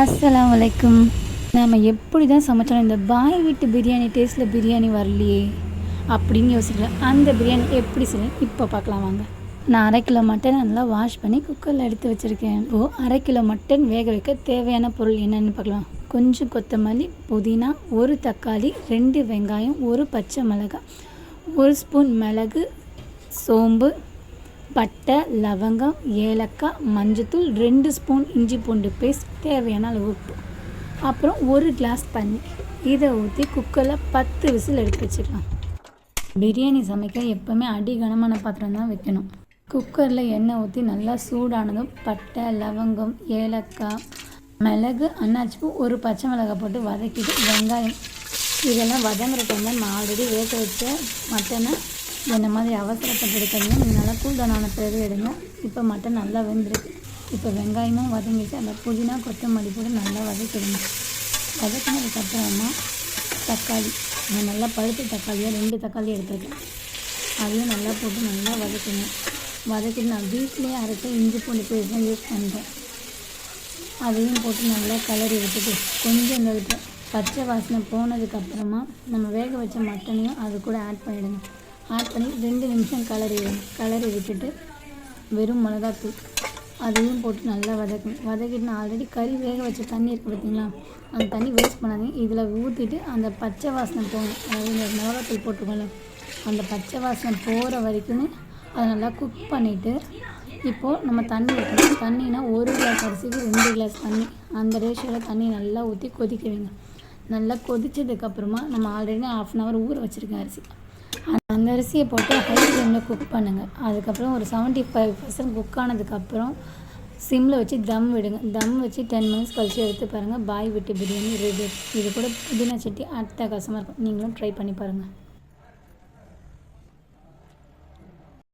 அஸ்ஸலாமு அலைக்கும். நம்ம எப்படி தான் சமைச்சாலும் இந்த பாய் வீட்டு பிரியாணி டேஸ்ட்டில் பிரியாணி வரலையே அப்படின்னு யோசிக்கலாம். அந்த பிரியாணி எப்படி செய்யணும் இப்போ பார்க்கலாம் வாங்க. நான் 1/2 கிலோ மட்டன் நல்லா வாஷ் பண்ணி குக்கரில் எடுத்து வச்சுருக்கேன். இப்போது 1/2 கிலோ மட்டன் வேக வைக்க தேவையான பொருள் என்னென்னு பார்க்கலாம். கொஞ்சம் கொத்தமல்லி, புதினா, 1 தக்காளி, 2 வெங்காயம், 1 பச்சை மிளகாய், 1 ஸ்பூன் மிளகு, சோம்பு, பட்டை, லவங்கம், ஏலக்காய், மஞ்சத்தூள், 2 ஸ்பூன் இஞ்சி பூண்டு பேஸ்ட், தேவையான அளவு உப்பு, அப்புறம் 1 கிளாஸ் தண்ணி. இதை ஊற்றி குக்கரில் 10 விசில் எடுத்து வச்சுக்கலாம். பிரியாணி சமைக்க எப்போவுமே அடிகனமான பாத்திரம் தான் வைக்கணும். குக்கரில் எண்ணெய் ஊற்றி நல்லா சூடானதும் பட்டை, லவங்கம், ஏலக்காய், மிளகு, அன்னாச்சிப்பூ, 1 பச்சை மிளகாய் போட்டு வதக்கிட்டு வெங்காயம் இதெல்லாம் வதங்குற டைமில் நான் ஆல்ரெடி வேக வச்ச மட்டனை இந்த மாதிரி அவசரப்பட்டு எடுக்கிறீங்க. நீங்கள் நல்லா கூல்டான பிறகு எடுங்க. இப்போ மட்டன் நல்லா வெந்திருக்கு. இப்போ வெங்காயமும் வதங்கிட்டு அந்த புதினா கொத்தமல்லி போட்டு நல்லா வதக்கிடுங்க. வதக்கினதுக்கப்புறமா தக்காளி, நான் நல்லா பழுத்த தக்காளியாக 2 தக்காளி எடுத்துருக்கேன். அதையும் நல்லா போட்டு நல்லா வதக்குங்க. வதக்கிட்டு நான் வீட்டிலே அரைச்ச இஞ்சி பூண்டு பேஸ்ட் தான் யூஸ் பண்ணுறேன். அதையும் போட்டு நல்லா கலரி விட்டுட்டு கொஞ்சம் இந்த பச்சை வாசனை போனதுக்கப்புறமா நம்ம வேக வச்ச மட்டனையும் அது கூட ஆட் பண்ணிவிடுங்க. ஆட் பண்ணி 2 நிமிஷம் கலரி விட்டுட்டு வெறும் மிளகாத்தூள் அதையும் போட்டு நல்லா வதக்கிட்டு நான் ஆல்ரெடி கறி வேக வச்ச தண்ணி இருக்குது பார்த்தீங்களா, அந்த தண்ணி வேஸ்ட் பண்ணாதீங்க. இதில் ஊற்றிட்டு அந்த பச்சை வாசனை போகணும். அதாவது இந்த மிளகாத்தூள் போட்டுக்கோங்க, அந்த பச்சை வாசனை போகிற வரைக்கும் அதை நல்லா குக் பண்ணிவிட்டு இப்போது நம்ம தண்ணி வைக்கணும். தண்ணினா 1 கிளாஸ் அரிசிக்கு 2 கிளாஸ் தண்ணி, அந்த ரேஷியோவில் தண்ணி நல்லா ஊற்றி கொதிக்க வைங்க. நல்லா கொதித்ததுக்கப்புறமா நம்ம ஆல்ரெடி 1/2 அன் ஹவர் ஊற வச்சுருக்கேன் அரிசி, அந்த அரிசியை போட்டு ஹை ஃப்ளேமில் குக் பண்ணுங்கள். அதுக்கப்புறம் ஒரு 75% குக் ஆனதுக்கப்புறம் சிம்மில் வச்சு தம் விடுங்க. தம் வச்சு 10 மினிட்ஸ் கழிச்சு எடுத்து பாருங்கள். பாய் வீட்டு பிரியாணி ரெடி. இது கூட புதினா சட்னி அட்டகாசமாக இருக்கும். நீங்களும் ட்ரை பண்ணி பாருங்கள்.